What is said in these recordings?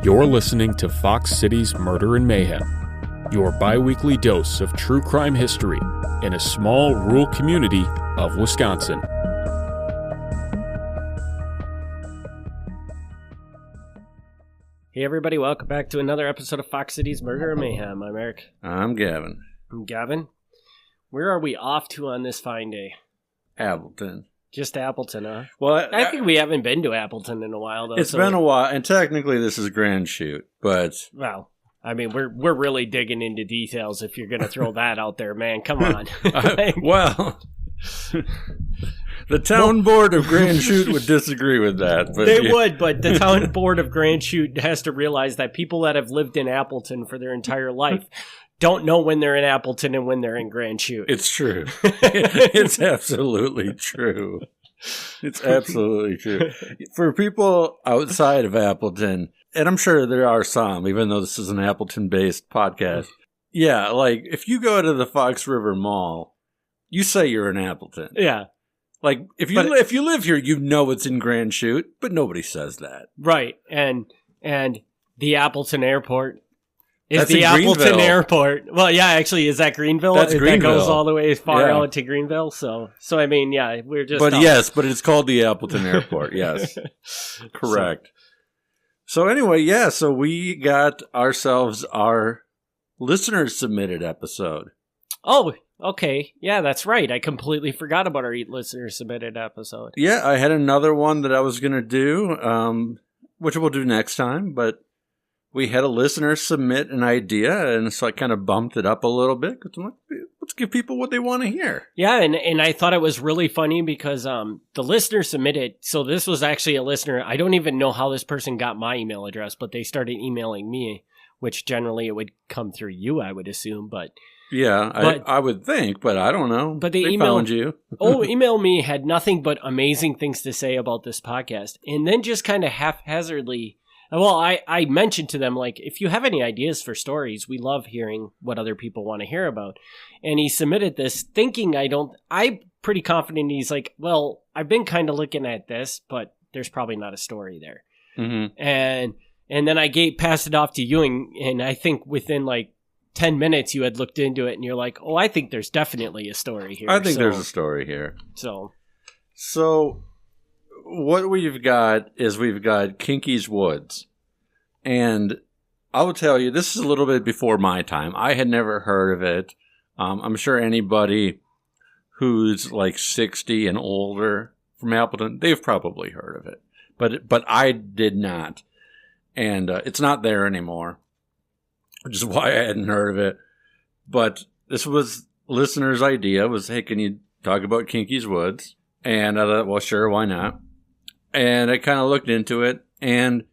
You're listening to Fox City's Murder and Mayhem, your bi-weekly dose of true crime history in a small rural community of Wisconsin. Hey everybody, welcome back to another episode of Fox City's Murder and Mayhem. I'm Eric. I'm Gavin. I'm Gavin. Where are we off to on this fine day? Appleton. Just Appleton, huh? Well, I think we haven't been to Appleton in a while, though. It's been a while, and technically this is Grand Chute, but... Well, I mean, we're really digging into details if you're going to throw that out there, man. Come on. Well, the town board of Grand Chute would disagree with that. But they would, but the town board of Grand Chute has to realize that people that have lived in Appleton for their entire life don't know when they're in Appleton and when they're in Grand Chute. It's true. It's absolutely true. It's absolutely true. For people outside of Appleton, and I'm sure there are some, even though this is an Appleton-based podcast. Yeah, like, if you go to the Fox River Mall, you say you're in Appleton. Yeah. Like, if you live here, you know it's in Grand Chute, but nobody says that. Right. And the Appleton Airport is That's the in Appleton Greenville. Airport. Well, yeah, actually, is that Greenville? That's Greenville. That goes all the way as far Yeah. out to Greenville. So I mean, yeah, we're just. But yes, but it's called the Appleton Airport. Yes. Correct. So anyway, yeah, so we got ourselves our listeners submitted episode. Oh, okay. Yeah, that's right. I completely forgot about our listener submitted episode. Yeah, I had another one that I was going to do, which we'll do next time, but we had a listener submit an idea, and so I kind of bumped it up a little bit. Let's give people what they want to hear. Yeah, and I thought it was really funny because the listener submitted, so this was actually a listener. I don't even know how this person got my email address, but they started emailing me, which generally it would come through you, I would assume, but... Yeah, I would think, but I don't know. But they emailed found you. email me, had nothing but amazing things to say about this podcast, and then just kind of haphazardly... Well, I mentioned to them, like, if you have any ideas for stories, we love hearing what other people want to hear about. And he submitted this thinking I'm pretty confident he's like, well, I've been kind of looking at this, but there's probably not a story there. Mm-hmm. And then I passed it off to you, and I think within like 10 minutes you had looked into it, and you're like, oh, I think there's definitely a story here. I think there's a story here. So... What we've got is we've got Koenke's Woods. And I will tell you, this is a little bit before my time. I had never heard of it. I'm sure anybody who's like 60 and older from Appleton, they've probably heard of it. But I did not. And it's not there anymore, which is why I hadn't heard of it. But this was listener's idea was, hey, can you talk about Koenke's Woods? And I thought, well, sure, why not? And I kind of looked into it, and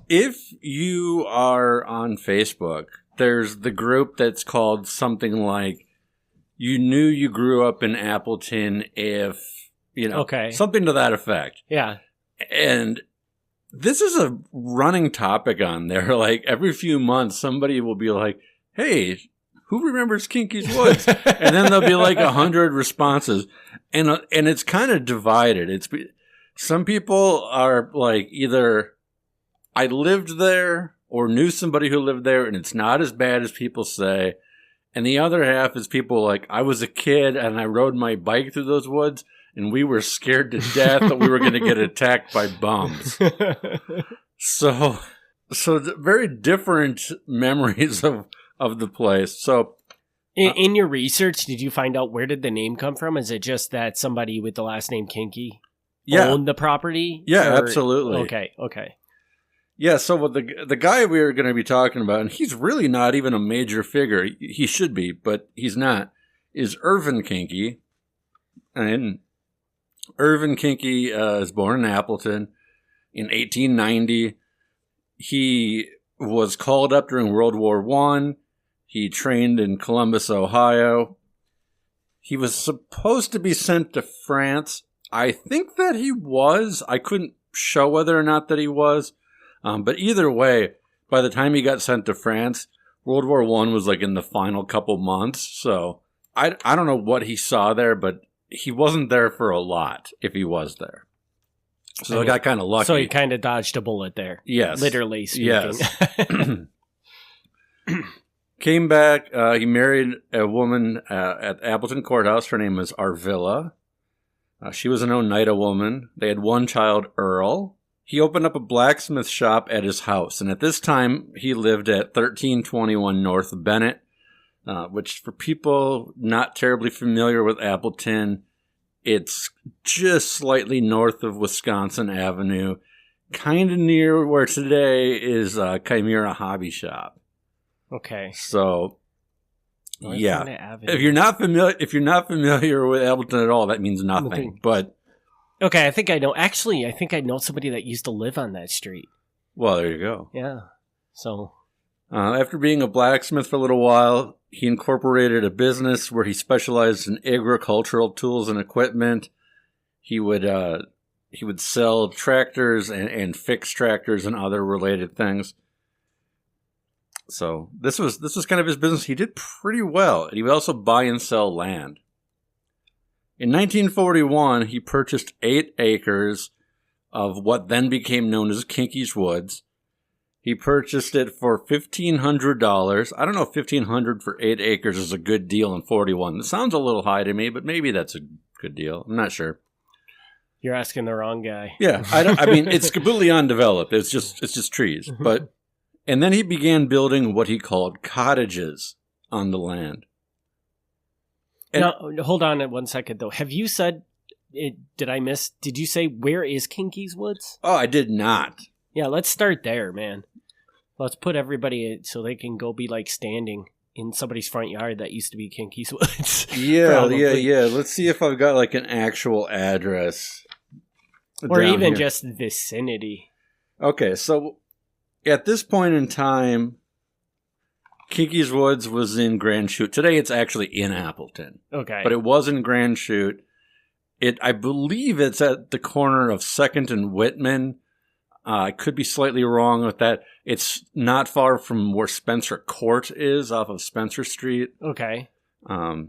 if you are on Facebook, there's the group that's called something like, you knew you grew up in Appleton if, something to that effect. Yeah. And this is a running topic on there. Like, every few months, somebody will be like, hey, who remembers Koenke's Woods? And then there'll be like 100 responses. And it's kind of divided. Some people are like, either I lived there or knew somebody who lived there, and it's not as bad as people say. And the other half is people like, I was a kid and I rode my bike through those woods, and we were scared to death that we were going to get attacked by bums. So very different memories of the place. So in your research, did you find out where did the name come from? Is it just that somebody with the last name Koenke owned the property? Yeah, absolutely. Okay. Yeah, so what the guy we were going to be talking about, and he's really not even a major figure. He should be, but he's not, is Irvin Koenke. And Irvin Koenke is born in Appleton in 1890. He was called up during World War I. He trained in Columbus, Ohio. He was supposed to be sent to France. I think that he was. I couldn't show whether or not that he was. But either way, by the time he got sent to France, World War I was like in the final couple months. So I don't know what he saw there, but he wasn't there for a lot if he was there. So I got kind of lucky. So he kind of dodged a bullet there. Yes. Literally speaking. Yes. Came back. He married a woman at Appleton Courthouse. Her name was Arvilla. She was an Oneida woman. They had one child, Earl. He opened up a blacksmith shop at his house. And at this time, he lived at 1321 North Bennett, which for people not terribly familiar with Appleton, it's just slightly north of Wisconsin Avenue, kind of near where today is Chimera Hobby Shop. Okay. So, North yeah, Bennett Avenue. if you're not familiar with Appleton at all, that means nothing. But okay, I think I know. Actually, I think I know somebody that used to live on that street. well, there you go. Yeah. So. After being a blacksmith for a little while, he incorporated a business where he specialized in agricultural tools and equipment. He would sell tractors and fix tractors and other related things. So this was kind of his business. He did pretty well, and he would also buy and sell land. In 1941, he purchased 8 acres of what then became known as Kinky's Woods. He purchased it for $1,500. I don't know if $1,500 for 8 acres is a good deal in 41. It sounds a little high to me, but maybe that's a good deal. I'm not sure. You're asking the wrong guy. Yeah, I mean, it's completely undeveloped. It's just trees. And then he began building what he called cottages on the land. And Now, hold on 1 second, though. Have you said, did you say where is Kinky's Woods? Oh, I did not. Yeah, let's start there, man. Let's put everybody in so they can go be like standing in somebody's front yard that used to be Kinky's Woods. Yeah. Let's see if I've got like an actual address. Or down even here. just vicinity. Okay, so at this point in time, Kinky's Woods was in Grand Chute. Today it's actually in Appleton. Okay. But it was in Grand Chute. I believe it's at the corner of 2nd and Whitman. I could be slightly wrong with that. It's not far from where Spencer Court is off of Spencer Street. Okay. The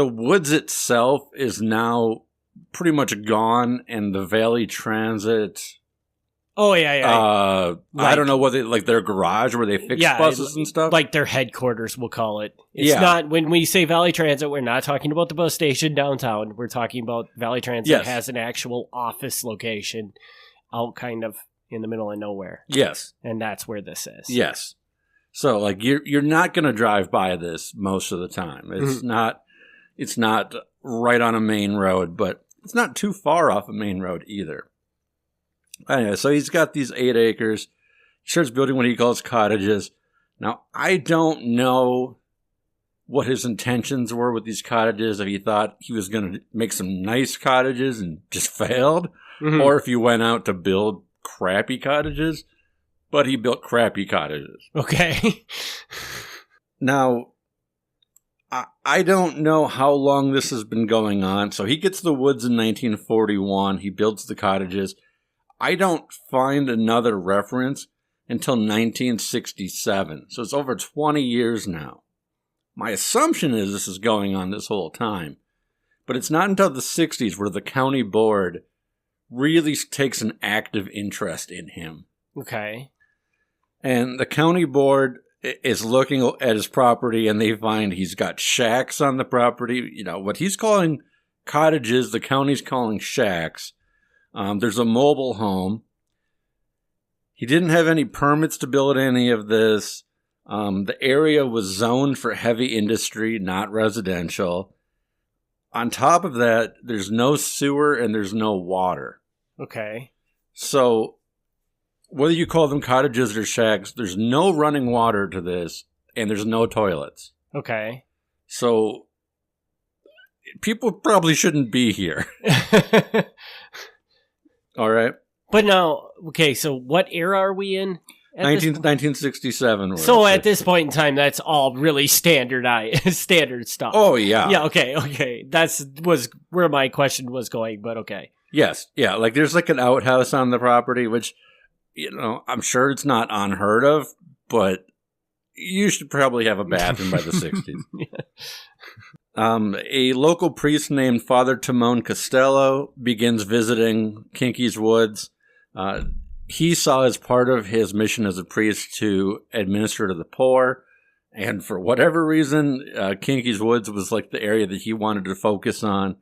woods itself is now pretty much gone, and the Valley Transit... Oh, yeah. I don't know what like their garage where they fix buses and stuff. Like their headquarters, we'll call it. It's Yeah. not, when we say Valley Transit, we're not talking about the bus station downtown. We're talking about Valley Transit Yes. has an actual office location out kind of in the middle of nowhere. Yes. And that's where this is. Yes. So like you're not going to drive by this most of the time. It's not right on a main road, but it's not too far off a main road either. Anyway, so he's got these 8 acres. He starts building what he calls cottages. Now, I don't know what his intentions were with these cottages, if he thought he was going to make some nice cottages and just failed, or if he went out to build crappy cottages, but he built crappy cottages. Okay. Now, I don't know how long this has been going on. So he gets the woods in 1941. He builds the cottages. I don't find another reference until 1967. So it's over 20 years now. My assumption is this is going on this whole time. But it's not until the 60s where the county board really takes an active interest in him. Okay. And the county board is looking at his property, and they find he's got shacks on the property. You know, what he's calling cottages, the county's calling shacks. There's a mobile home. He didn't have any permits to build any of this. The area was zoned for heavy industry, not residential. On top of that, there's no sewer and there's no water. Okay. So whether you call them cottages or shacks, there's no running water to this, and there's no toilets. Okay. So people probably shouldn't be here. All right. But now, okay, so what era are we in? 1967. So at this point in time, that's all really standard stuff. Oh, yeah. Yeah, okay. Was where my question was going, but okay. Yes, yeah. Like there's like an outhouse on the property, which, you know, I'm sure it's not unheard of, but you should probably have a bathroom by the 60s. Yeah. A local priest named Father Timon Costello begins visiting Kinky's Woods. He saw as part of his mission as a priest to administer to the poor. And for whatever reason, Kinky's Woods was like the area that he wanted to focus on.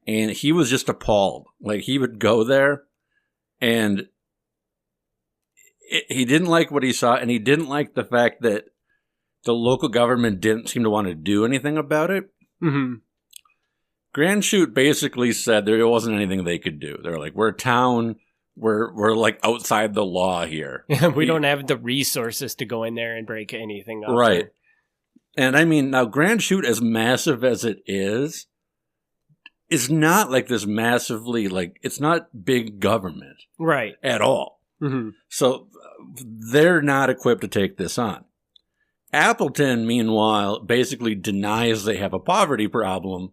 And he was just appalled. Like, he would go there and he didn't like what he saw. And he didn't like the fact that the local government didn't seem to want to do anything about it. Mm-hmm. Grand Chute basically said there wasn't anything they could do. They're like, we're a town. We're like outside the law here. We don't have the resources to go in there and break anything up. Right. And I mean, now Grand Chute, as massive as it is not like this massively, like, it's not big government. Right. At all. Mm-hmm. So they're not equipped to take this on. Appleton, meanwhile, basically denies they have a poverty problem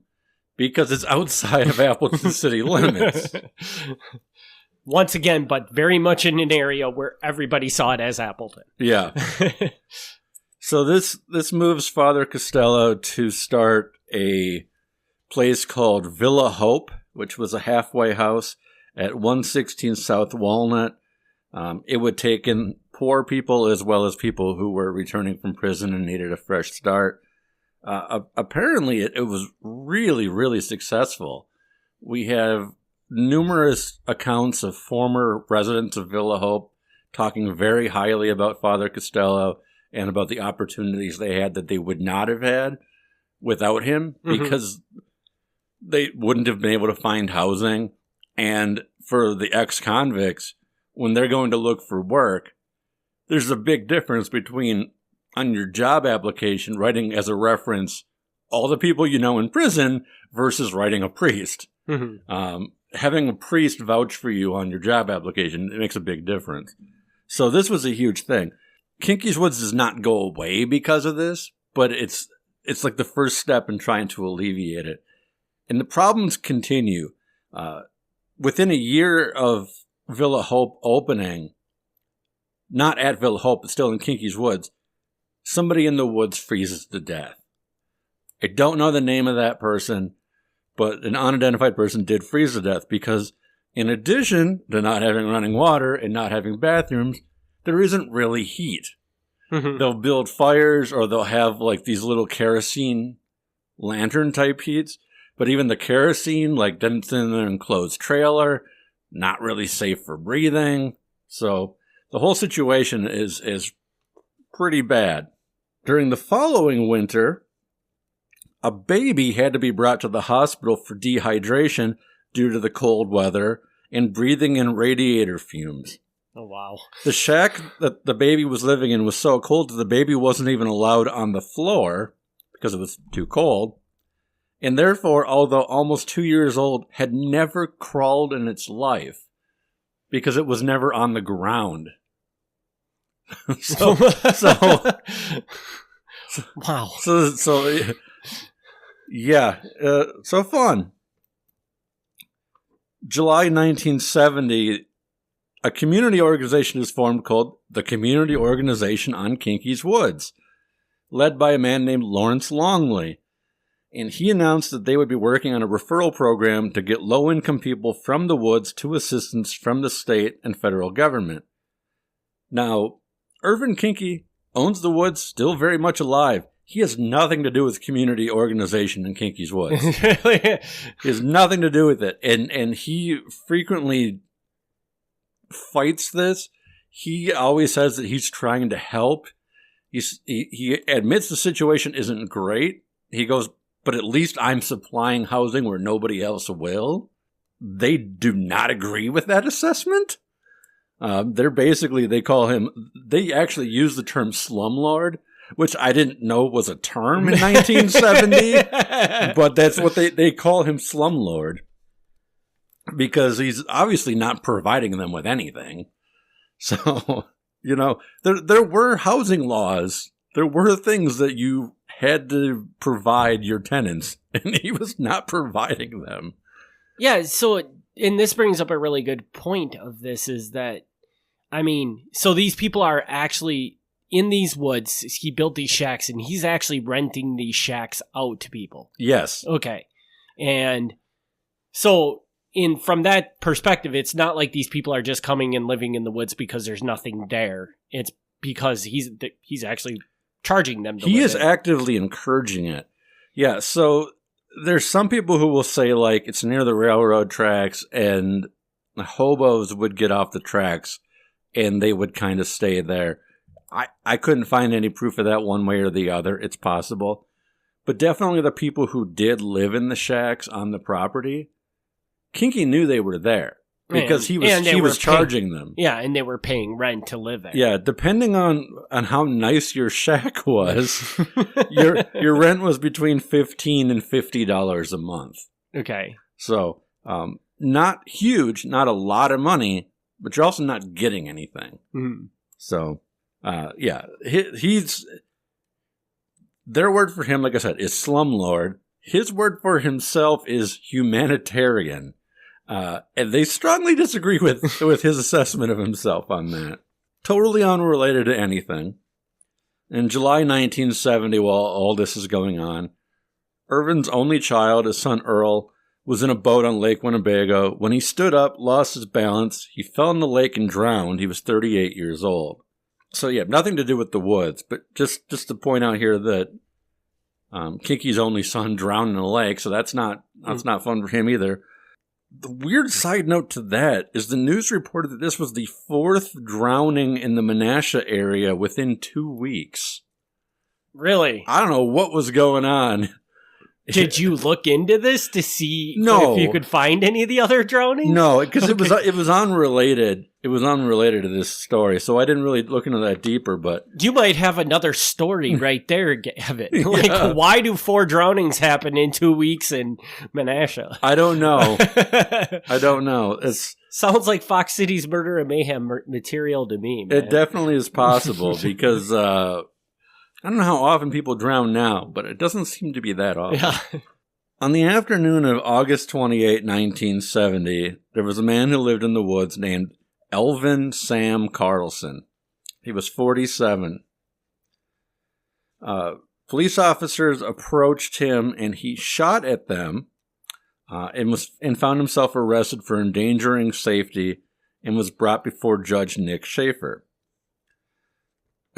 because it's outside of Appleton city limits. Once again, but very much in an area where everybody saw it as Appleton. Yeah. So this moves Father Costello to start a place called Villa Hope, which was a halfway house at 116 South Walnut. It would take in poor people as well as people who were returning from prison and needed a fresh start. Apparently, it was really, really successful. We have numerous accounts of former residents of Villa Hope talking very highly about Father Costello and about the opportunities they had that they would not have had without him, because they wouldn't have been able to find housing. And for the ex-convicts, when they're going to look for work, there's a big difference between, on your job application, writing as a reference all the people you know in prison versus writing a priest. Having a priest vouch for you on your job application, it makes a big difference. So this was a huge thing. Kinky's Woods does not go away because of this, but it's like the first step in trying to alleviate it. And the problems continue. Within a year of Villa Hope opening, not at Villa Hope, but still in Kinky's Woods, somebody in the woods freezes to death. I don't know the name of that person, but an unidentified person did freeze to death because, in addition to not having running water and not having bathrooms, there isn't really heat. They'll build fires, or they'll have like these little kerosene lantern type heats. But even the kerosene, like, then it's in an enclosed trailer, not really safe for breathing. So the whole situation is pretty bad. During the following winter, a baby had to be brought to the hospital for dehydration due to the cold weather and breathing in radiator fumes. Oh, wow. The shack that the baby was living in was so cold that the baby wasn't even allowed on the floor because it was too cold. And therefore, although almost 2 years old, had never crawled in its life because it was never on the ground. Wow. So fun. July 1970, a community organization is formed called the Community Organization on Kinky's Woods, led by a man named Lawrence Longley. And he announced that they would be working on a referral program to get low-income people from the woods to assistance from the state and federal government. Now, Irvin Kinky owns the woods, still very much alive. He has nothing to do with community organization in Kinky's Woods. He has nothing to do with it. And he frequently fights this. He always says that he's trying to help. He admits the situation isn't great. He goes, but at least I'm supplying housing where nobody else will. They do not agree with that assessment. They call him, they actually use the term slumlord, which I didn't know was a term in 1970, but that's what they call him, slumlord, because he's obviously not providing them with anything. So, there were housing laws. There were things that you had to provide your tenants, and he was not providing them. Yeah, and this brings up a really good point of this is that, so these people are actually in these woods, he built these shacks, and he's actually renting these shacks out to people. Yes. Okay. And so from that perspective, it's not like these people are just coming and living in the woods because there's nothing there. It's because he's actually charging them to He live is in. actively encouraging it. Yeah, so there's some people who will say, like, it's near the railroad tracks, and the hobos would get off the tracks, and they would kind of stay there. I couldn't find any proof of that one way or the other. It's possible. But definitely the people who did live in the shacks on the property, Koenke knew they were there because he was charging them. Yeah, and they were paying rent to live there. Yeah, depending on how nice your shack was, your rent was between $15 and $50 a month. Okay. So, not huge, not a lot of money, but you're also not getting anything. Mm-hmm. So, yeah, he's their word for him, like I said, is slumlord. His word for himself is humanitarian. And they strongly disagree with his assessment of himself on that. Totally unrelated to anything. In July 1970, while all this is going on, Irvin's only child, his son Earl, was in a boat on Lake Winnebago. When he stood up, lost his balance, he fell in the lake and drowned. He was 38 years old. So yeah, nothing to do with the woods, but just to point out here that Koenke's only son drowned in a lake, so that's not fun for him either. The weird side note to that is the news reported that this was the 4th drowning in the Menasha area within 2 weeks. Really? I don't know what was going on. Did you look into this to see if you could find any of the other drownings? No, because it was unrelated. It was unrelated to this story, so I didn't really look into that deeper. But you might have another story right there, Gavin. Like, why do 4 drownings happen in 2 weeks in Menasha? I don't know. I don't know. It sounds like Fox Cities Murder and Mayhem material to me, man. It definitely is possible because I don't know how often people drown now, but it doesn't seem to be that often. Yeah. On the afternoon of August 28, 1970, there was a man who lived in the woods named Elvin Sam Carlson. He was 47. Police officers approached him, and he shot at them and found himself arrested for endangering safety and was brought before Judge Nick Schaefer.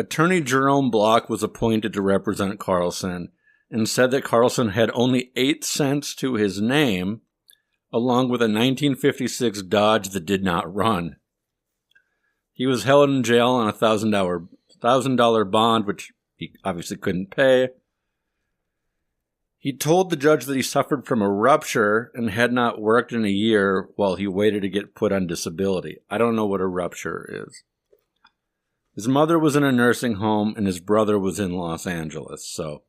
Attorney Jerome Block was appointed to represent Carlson and said that Carlson had only 8 cents to his name, along with a 1956 Dodge that did not run. He was held in jail on a $1,000 bond, which he obviously couldn't pay. He told the judge that he suffered from a rupture and had not worked in a year while he waited to get put on disability. I don't know what a rupture is. His mother was in a nursing home, and his brother was in Los Angeles, so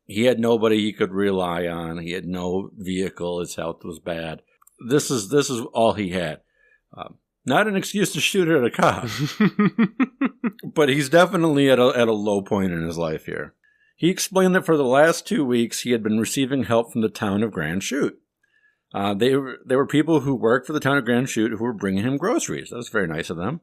he had nobody he could rely on. He had no vehicle. His health was bad. This is all he had. Not an excuse to shoot at a cop, but he's definitely at a low point in his life here. He explained that for the last 2 weeks, he had been receiving help from the town of Grand Chute. They were people who worked for the town of Grand Chute who were bringing him groceries. That was very nice of them.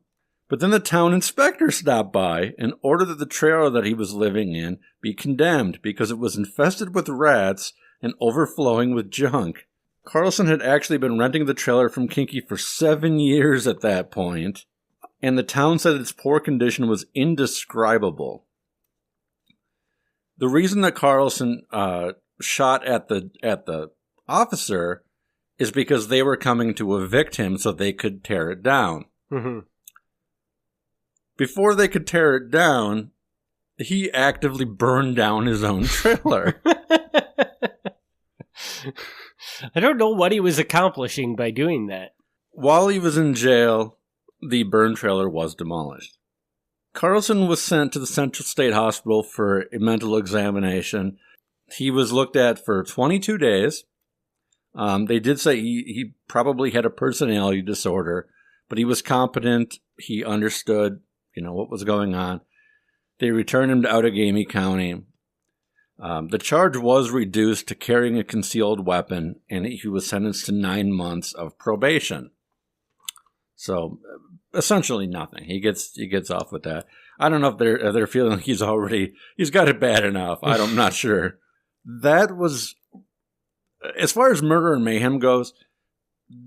But then the town inspector stopped by and ordered that the trailer that he was living in be condemned because it was infested with rats and overflowing with junk. Carlson had actually been renting the trailer from Koenke for 7 years at that point, and the town said its poor condition was indescribable. The reason that Carlson shot at the officer is because they were coming to evict him so they could tear it down. Mm-hmm. Before they could tear it down, he actively burned down his own trailer. I don't know what he was accomplishing by doing that. While he was in jail, the burned trailer was demolished. Carlson was sent to the Central State Hospital for a mental examination. He was looked at for 22 days. They did say he probably had a personality disorder, but he was competent. He understood, what was going on. They returned him to Outagamie County. The charge was reduced to carrying a concealed weapon, and he was sentenced to 9 months of probation. So, essentially nothing. He gets off with that. I don't know if they're feeling like he's got it bad enough. I'm not sure. That was, as far as Murder and Mayhem goes,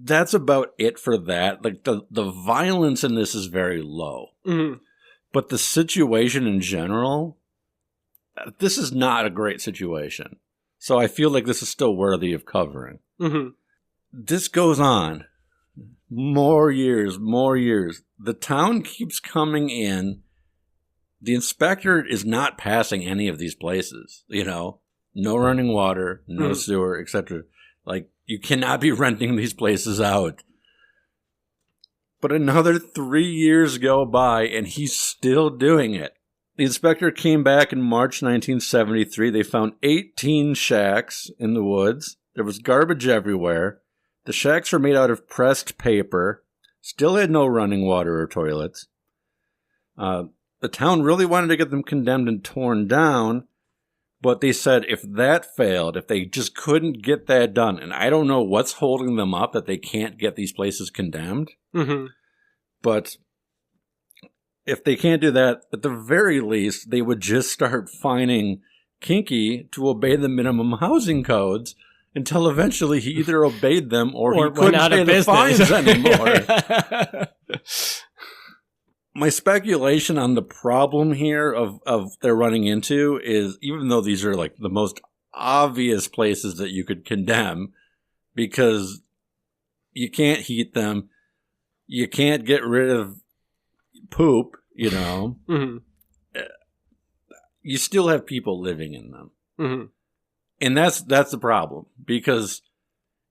that's about it for that. Like the violence in this is very low. Mm-hmm. But the situation in general, this is not a great situation. So I feel like this is still worthy of covering. Mm-hmm. This goes on. More years. The town keeps coming in. The inspector is not passing any of these places. No running water, no sewer, etc. Like, you cannot be renting these places out. But another 3 years go by, and he's still doing it. The inspector came back in March 1973. They found 18 shacks in the woods. There was garbage everywhere. The shacks were made out of pressed paper. Still had no running water or toilets. The town really wanted to get them condemned and torn down, but they said if that failed, if they just couldn't get that done, and I don't know what's holding them up that they can't get these places condemned, but if they can't do that, at the very least, they would just start fining Koenke to obey the minimum housing codes until eventually he either obeyed them or he couldn't pay the fines anymore. My speculation on the problem here of they're running into is, even though these are like the most obvious places that you could condemn, because you can't heat them, you can't get rid of poop, you still have people living in them. Mm-hmm. And that's the problem, because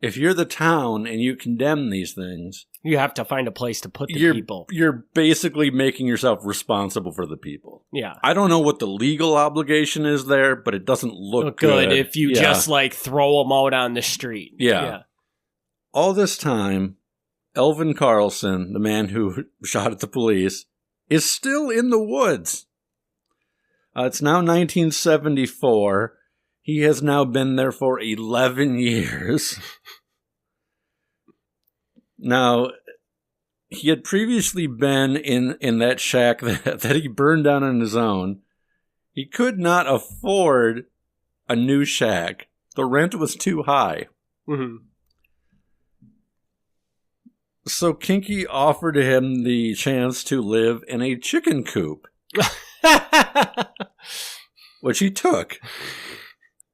if you're the town and you condemn these things, you have to find a place to put the people. You're basically making yourself responsible for the people. Yeah. I don't know what the legal obligation is there, but it doesn't look good if you just throw them out on the street. Yeah. All this time, Elvin Carlson, the man who shot at the police, is still in the woods. It's now 1974. He has now been there for 11 years. Now, he had previously been in that shack that he burned down on his own. He could not afford a new shack. The rent was too high. Mm-hmm. So Koenke offered him the chance to live in a chicken coop, which he took.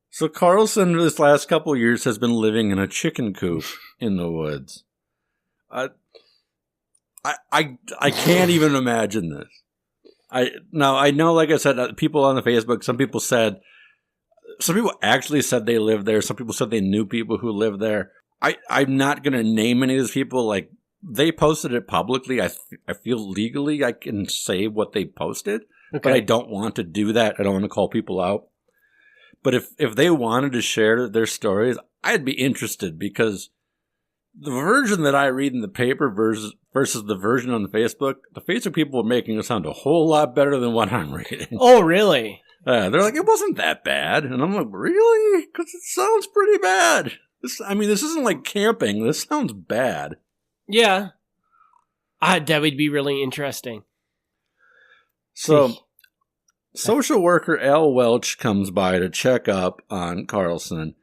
So Carlson, this last couple of years, has been living in a chicken coop in the woods. I can't even imagine this. I know, like I said, people on the Facebook, some people actually said they lived there. Some people said they knew people who lived there. I'm not going to name any of these people. Like, they posted it publicly. I feel legally I can say what they posted, but I don't want to do that. I don't want to call people out. But if they wanted to share their stories, I'd be interested, because the version that I read in the paper versus the version on the Facebook people are making it sound a whole lot better than what I'm reading. Oh, really? They're like, it wasn't that bad. And I'm like, really? Because it sounds pretty bad. This isn't like camping. This sounds bad. Yeah. That would be really interesting. So, social worker Al Welch comes by to check up on Carlson.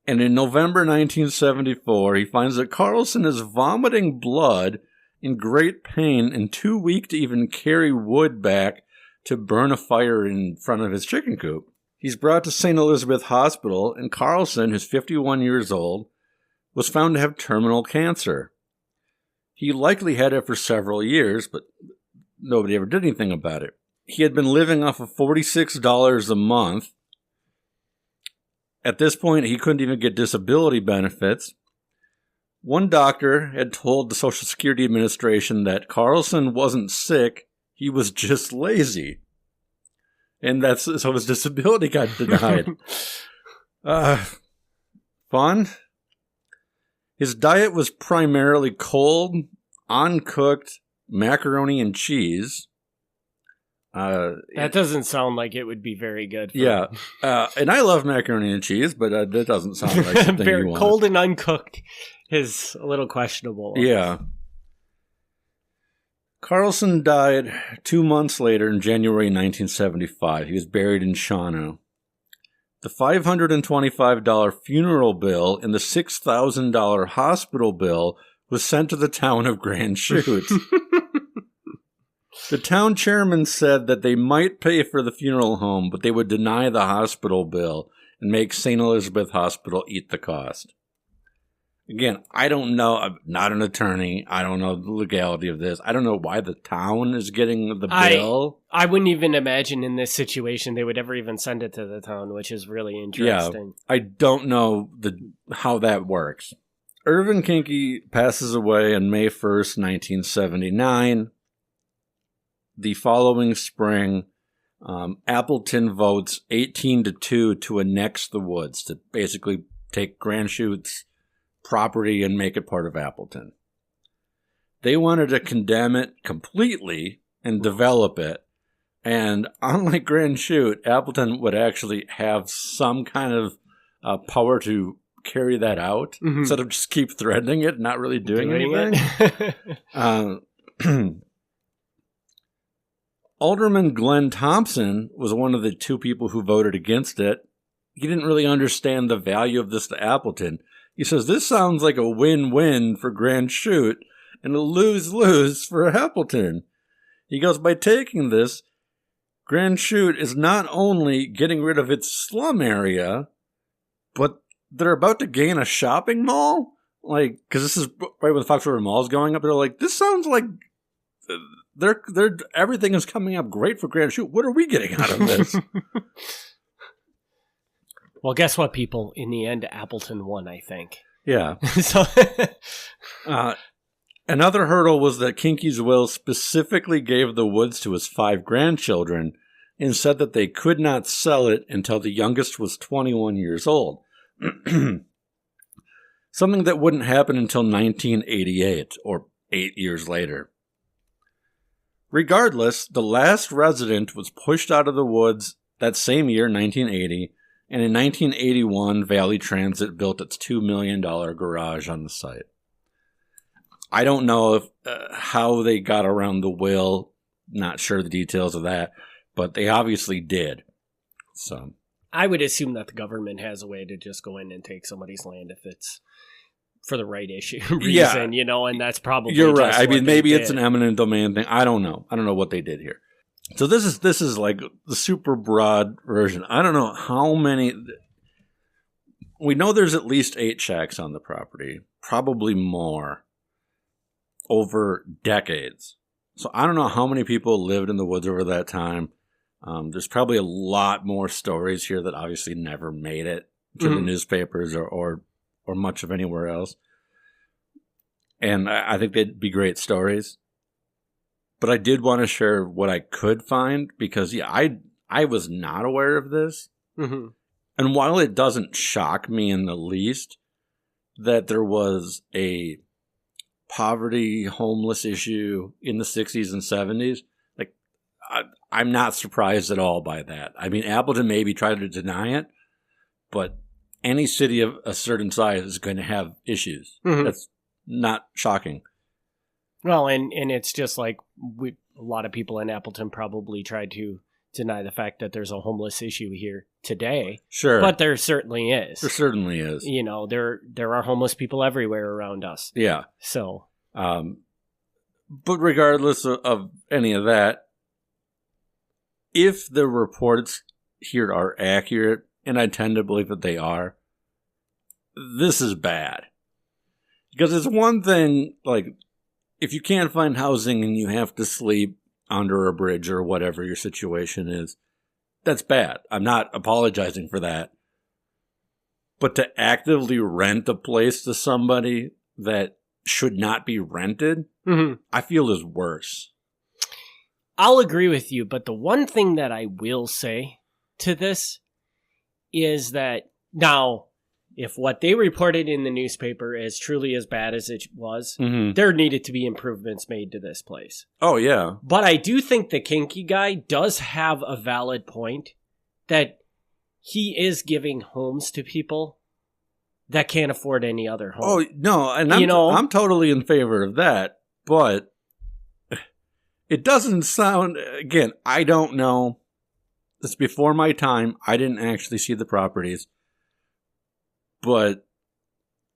And in November 1974, he finds that Carlson is vomiting blood, in great pain, and too weak to even carry wood back to burn a fire in front of his chicken coop. He's brought to St. Elizabeth Hospital, and Carlson, who's 51 years old, was found to have terminal cancer. He likely had it for several years, but nobody ever did anything about it. He had been living off of $46 a month. At this point, he couldn't even get disability benefits. One doctor had told the Social Security Administration that Carlson wasn't sick, he was just lazy. And so his disability got denied. Fun. His diet was primarily cold, uncooked macaroni and cheese. That doesn't sound like it would be very good. Yeah. And I love macaroni and cheese, but that doesn't sound like something very you want. Cold and uncooked is a little questionable. Yeah. Carlson died 2 months later in January 1975. He was buried in Shawano. The $525 funeral bill and the $6,000 hospital bill was sent to the town of Grand Chute. The town chairman said that they might pay for the funeral home, but they would deny the hospital bill and make St. Elizabeth Hospital eat the cost. Again, I don't know. I'm not an attorney. I don't know the legality of this. I don't know why the town is getting the bill. I wouldn't even imagine in this situation they would ever even send it to the town, which is really interesting. Yeah, I don't know how that works. Irvin Koenke passes away on May 1st, 1979. The following spring, Appleton votes 18-2 to annex the woods, to basically take Grand Chute's property and make it part of Appleton. They wanted to condemn it completely and develop it. And unlike Grand Chute, Appleton would actually have some kind of power to carry that out instead of just keep threatening it, not really doing anything. Alderman Glenn Thompson was one of the two people who voted against it. He didn't really understand the value of this to Appleton. He says, this sounds like a win-win for Grand Chute and a lose-lose for Appleton. He goes, by taking this, Grand Chute is not only getting rid of its slum area, but they're about to gain a shopping mall? Like, because this is right when the Fox River Mall is going up. They're like, this sounds like everything is coming up great for Grand Chute. What are we getting out of this? Well, guess what, people? In the end, Appleton won, I think. Yeah. Another hurdle was that Koenke's will specifically gave the woods to his 5 grandchildren and said that they could not sell it until the youngest was 21 years old. Something that wouldn't happen until 1988, or 8 years later. Regardless, the last resident was pushed out of the woods that same year, 1980, and in 1981, Valley Transit built its $2 million garage on the site. I don't know how they got around the will. Not sure the details of that, but they obviously did. So I would assume that the government has a way to just go in and take somebody's land if it's for the right issue reason, and that's probably you're right. just I mean, maybe it's did. an eminent domain thing. I don't know. I don't know what they did here. So this is like the super broad version. I don't know how many. We know there's at least 8 shacks on the property, probably more, over decades. So I don't know how many people lived in the woods over that time. There's probably a lot more stories here that obviously never made it to the newspapers or much of anywhere else. And I think they'd be great stories. But I did want to share what I could find because, I was not aware of this. Mm-hmm. And while it doesn't shock me in the least that there was a poverty, homeless issue in the 60s and 70s, like, I'm not surprised at all by that. I mean, Appleton maybe tried to deny it, but any city of a certain size is going to have issues. Mm-hmm. That's not shocking. Well, and it's just like a lot of people in Appleton probably tried to deny the fact that there's a homeless issue here today. Sure. But there certainly is. There certainly is. There are homeless people everywhere around us. Yeah. So. But regardless of any of that, if the reports here are accurate, and I tend to believe that they are, this is bad. Because it's one thing, like, if you can't find housing and you have to sleep under a bridge or whatever your situation is, that's bad. I'm not apologizing for that. But to actively rent a place to somebody that should not be rented, I feel is worse. I'll agree with you, but the one thing that I will say to this is that now, if what they reported in the newspaper is truly as bad as it was, there needed to be improvements made to this place. Oh, yeah. But I do think the Koenke guy does have a valid point that he is giving homes to people that can't afford any other home. Oh, no, and I'm totally in favor of that, but it doesn't sound, again, I don't know. It's before my time. I didn't actually see the properties. But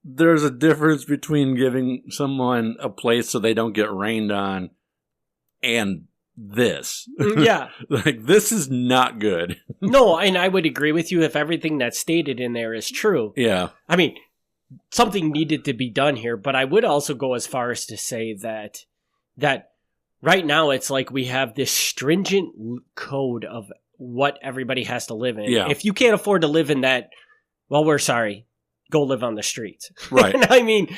there's a difference between giving someone a place so they don't get rained on and this. Yeah. Like, this is not good. No, and I would agree with you if everything that's stated in there is true. Yeah. I mean, something needed to be done here, but I would also go as far as to say that right now it's like we have this stringent code of what everybody has to live in. Yeah. If you can't afford to live in that, well, we're sorry. Go live on the streets. Right. And I mean,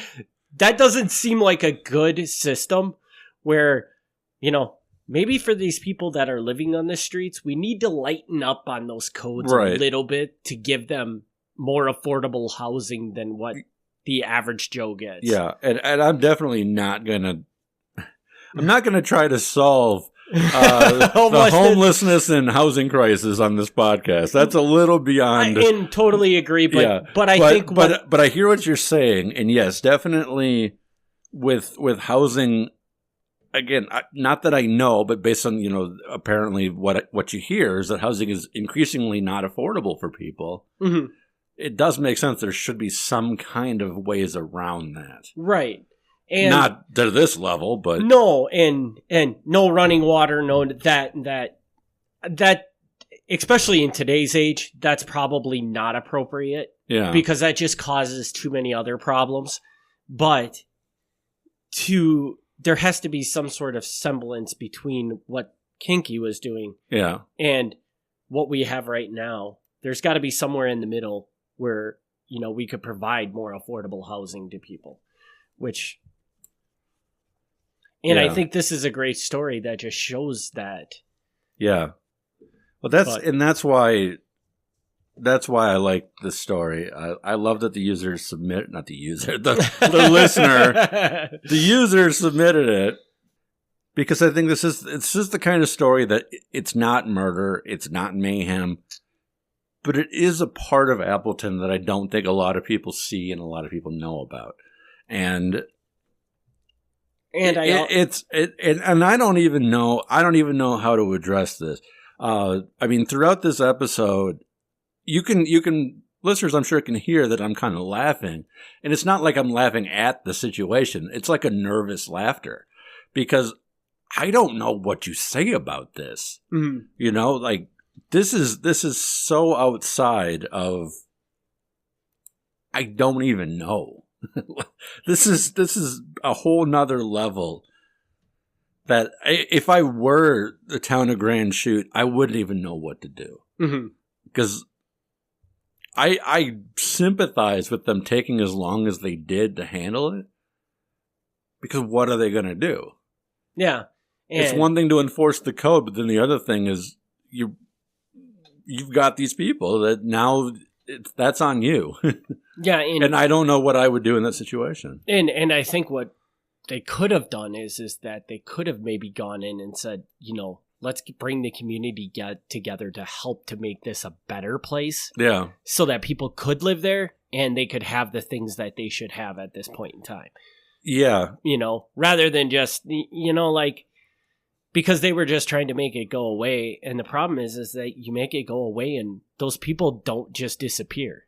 that doesn't seem like a good system where, you know, maybe for these people that are living on the streets, we need to lighten up on those codes Right. a little bit to give them more affordable housing than what the average Joe gets. Yeah. And I'm definitely not going to, I'm not going to try to solve the homelessness and housing crisis on this podcast. That's a little beyond. I totally agree, but I think but I hear what you're saying, and yes, definitely with housing. Again, not that I know, but based on apparently what you hear is that housing is increasingly not affordable for people. Mm-hmm. It does make sense. There should be some kind of ways around that, right? And not to this level, but no, and no running water, no that especially in today's age, that's probably not appropriate. Yeah, because that just causes too many other problems. But there has to be some sort of semblance between what Koenke was doing, and what we have right now. There's got to be somewhere in the middle where we could provide more affordable housing to people, which. And I think this is a great story that just shows that. Yeah. Well, that's why I like this story. I love that the user the listener, the user submitted it because I think it's just the kind of story that it's not murder, it's not mayhem, but it is a part of Appleton that I don't think a lot of people see and a lot of people know about. And I don't even know how to address this. I mean, throughout this episode, you can listeners, I'm sure, can hear that I'm kind of laughing, and it's not like I'm laughing at the situation. It's like a nervous laughter because I don't know what you say about this. Mm-hmm. Like this is so outside of. I don't even know. This is a whole nother level that if I were the town of Grand Chute, I wouldn't even know what to do. Because I sympathize with them taking as long as they did to handle it. Because what are they going to do? Yeah. It's one thing to enforce the code, but then the other thing is you've got these people that now that's on you. Yeah, and I don't know what I would do in that situation. And I think what they could have done is that they could have maybe gone in and said, let's bring the community together to help to make this a better place. Yeah. So that people could live there and they could have the things that they should have at this point in time. Yeah. Rather than just, like, because they were just trying to make it go away. And the problem is that you make it go away and those people don't just disappear.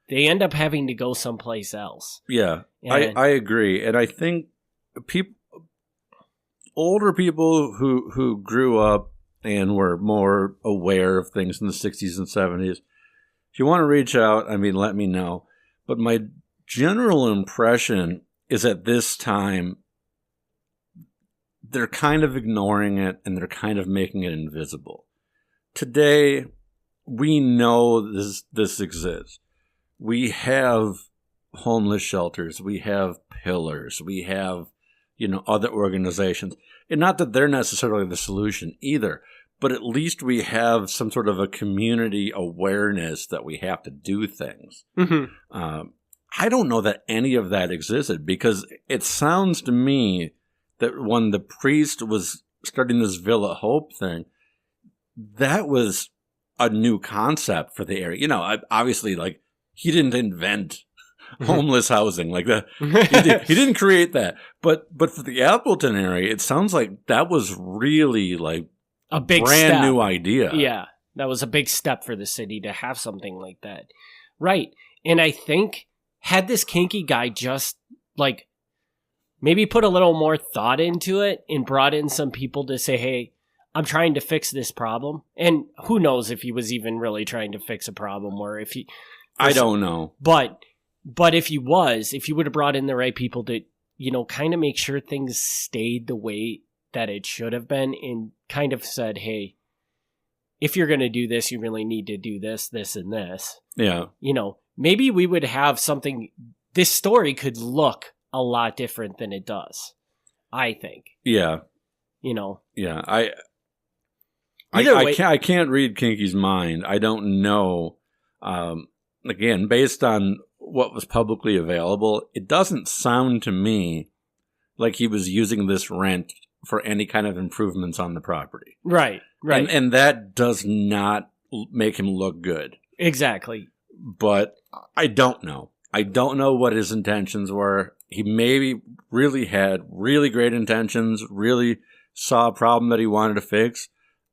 They end up having to go someplace else. Yeah, I agree. And I think older people who grew up and were more aware of things in the 60s and 70s, if you want to reach out, let me know. But my general impression is at this time, they're kind of ignoring it and they're kind of making it invisible. Today, we know this exists. We have homeless shelters. We have pillars. We have, other organizations. And not that they're necessarily the solution either, but at least we have some sort of a community awareness that we have to do things. Mm-hmm. I don't know that any of that existed because it sounds to me that when the priest was starting this Villa Hope thing, that was a new concept for the area. Obviously, like, he didn't invent homeless housing. Like that, he didn't create that. But for the Appleton area, it sounds like that was really like a big brand new idea. Yeah, that was a big step for the city to have something like that. Right. And I think had this Koenke guy just like maybe put a little more thought into it and brought in some people to say, hey, I'm trying to fix this problem. And who knows if he was even really trying to fix a problem or if he... I don't know. But if he would have brought in the right people to, kind of make sure things stayed the way that it should have been and kind of said, hey, if you're going to do this, you really need to do this, this, and this. Yeah. Maybe we would have something... This story could look a lot different than it does, I think. Yeah. Yeah. I can't read Koenke's mind. I don't know. Again, based on what was publicly available, it doesn't sound to me like he was using this rent for any kind of improvements on the property. Right. And that does not make him look good. Exactly. But I don't know. I don't know what his intentions were. He maybe really had really great intentions, really saw a problem that he wanted to fix,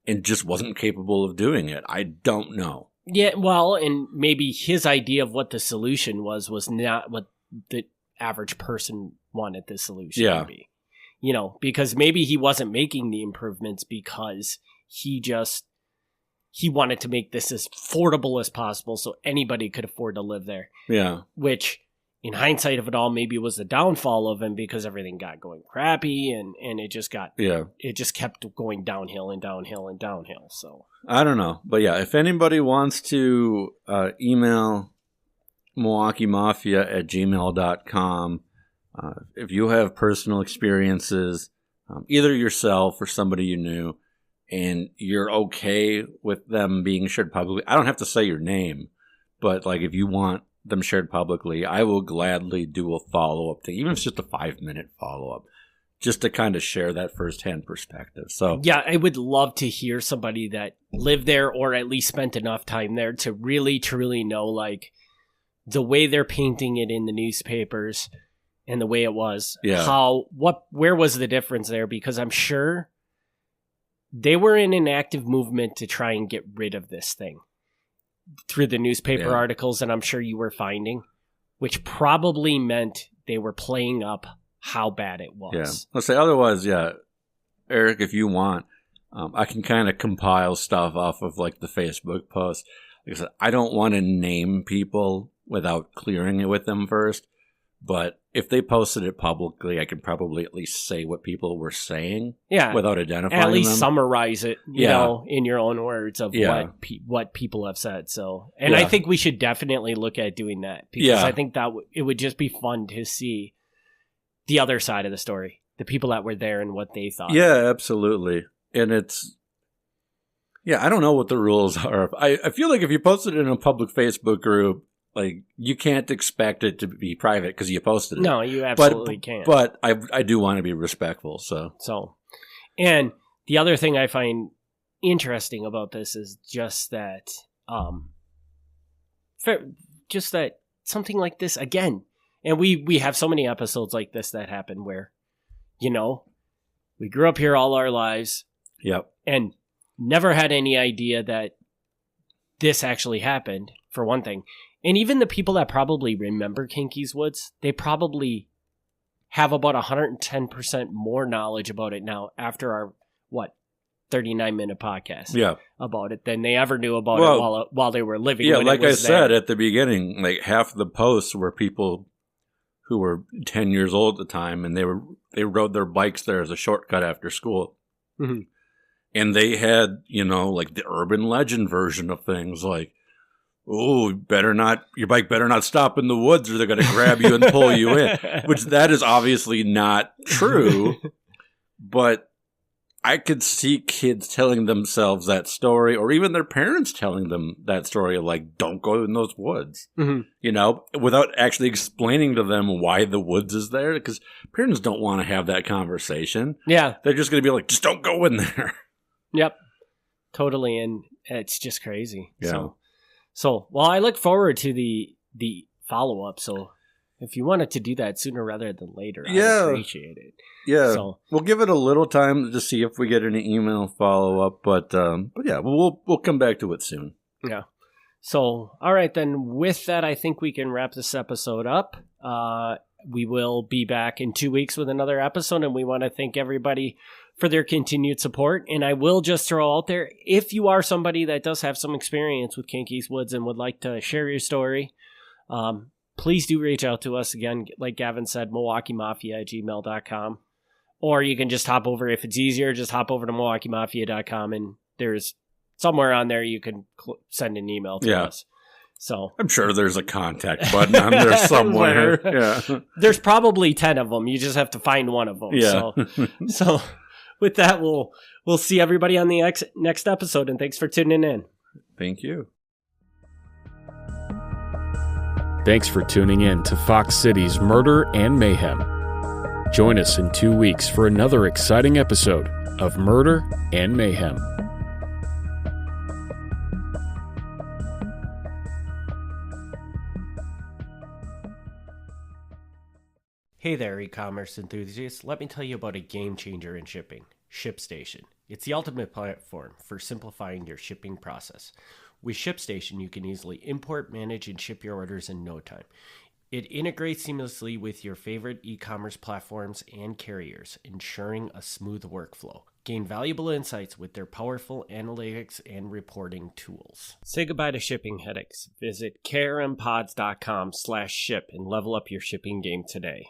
and just wasn't capable of doing it. I don't know. Yeah, well, and maybe his idea of what the solution was not what the average person wanted the solution to be. Because maybe he wasn't making the improvements because he wanted to make this as affordable as possible so anybody could afford to live there. Yeah. Which, in hindsight of it all, maybe was the downfall of him because everything got going crappy and it just kept going downhill and downhill and downhill. So I don't know. But yeah, if anybody wants to email MilwaukeeMafia@gmail.com, if you have personal experiences, either yourself or somebody you knew, and you're okay with them being shared publicly, I don't have to say your name, but like if you want them shared publicly, I will gladly do a follow-up thing, even if it's just a 5-minute follow-up, just to kind of share that firsthand perspective. So yeah, I would love to hear somebody that lived there or at least spent enough time there to really, truly know like the way they're painting it in the newspapers and the way it was. Yeah. Where was the difference there? Because I'm sure they were in an active movement to try and get rid of this thing through the newspaper articles, and I'm sure you were finding, which probably meant they were playing up how bad it was. Yeah. Let's say otherwise, Eric, if you want, I can kind of compile stuff off of like the Facebook post. Like I said, I don't want to name people without clearing it with them first. But if they posted it publicly, I could probably at least say what people were saying without identifying them. At least summarize it, you know, in your own words of what people have said. So, and I think we should definitely look at doing that because I think that it would just be fun to see the other side of the story, the people that were there and what they thought. Yeah, absolutely. And it's, I don't know what the rules are. I feel like if you post it in a public Facebook group, like, you can't expect it to be private because you posted it. No, you absolutely can't. But I do want to be respectful, so. And the other thing I find interesting about this is just that, something like this, again, and we have so many episodes like this that happen where, we grew up here all our lives. Yep. And never had any idea that this actually happened, for one thing. And even the people that probably remember Koenke's Woods, they probably have about 110% more knowledge about it now after our, 39-minute podcast about it than they ever knew about it while they were living. Yeah, like I said at the beginning, like half the posts were people who were 10 years old at the time, and they rode their bikes there as a shortcut after school. Mm-hmm. And they had, like the urban legend version of things like, oh, your bike better not stop in the woods or they're going to grab you and pull you in, which that is obviously not true. But I could see kids telling themselves that story or even their parents telling them that story of like, don't go in those woods, without actually explaining to them why the woods is there. Because parents don't want to have that conversation. Yeah. They're just going to be like, just don't go in there. Yep. Totally. And it's just crazy. Yeah. So, well, I look forward to the follow-up. So If you wanted to do that sooner rather than later, Yeah. I'd appreciate it. Yeah, So, we'll give it a little time to see if we get any email follow up, but yeah, we'll come back to it soon. yeah. So, all right, then with that, I think we can wrap this episode up. We will be back in 2 weeks with another episode, and we want to thank everybody for their continued support. And I will just throw out there, if you are somebody that does have some experience with Koenke's Woods and would like to share your story, please do reach out to us. Again, like Gavin said, MilwaukeeMafia@gmail.com. Or you can just hop over, if it's easier, just hop over to MilwaukeeMafia.com, and there's somewhere on there you can send an email to us. So I'm sure there's a contact button on there somewhere. Yeah. There's probably 10 of them. You just have to find one of them. Yeah. So with that, we'll see everybody on the next episode, and thanks for tuning in. Thank you. Thanks for tuning in to Fox City's Murder and Mayhem. Join us in 2 weeks for another exciting episode of Murder and Mayhem. Hey there, e-commerce enthusiasts. Let me tell you about a game changer in shipping, ShipStation. It's the ultimate platform for simplifying your shipping process. With ShipStation, you can easily import, manage, and ship your orders in no time. It integrates seamlessly with your favorite e-commerce platforms and carriers, ensuring a smooth workflow. Gain valuable insights with their powerful analytics and reporting tools. Say goodbye to shipping headaches. Visit krmpods.com/ship and level up your shipping game today.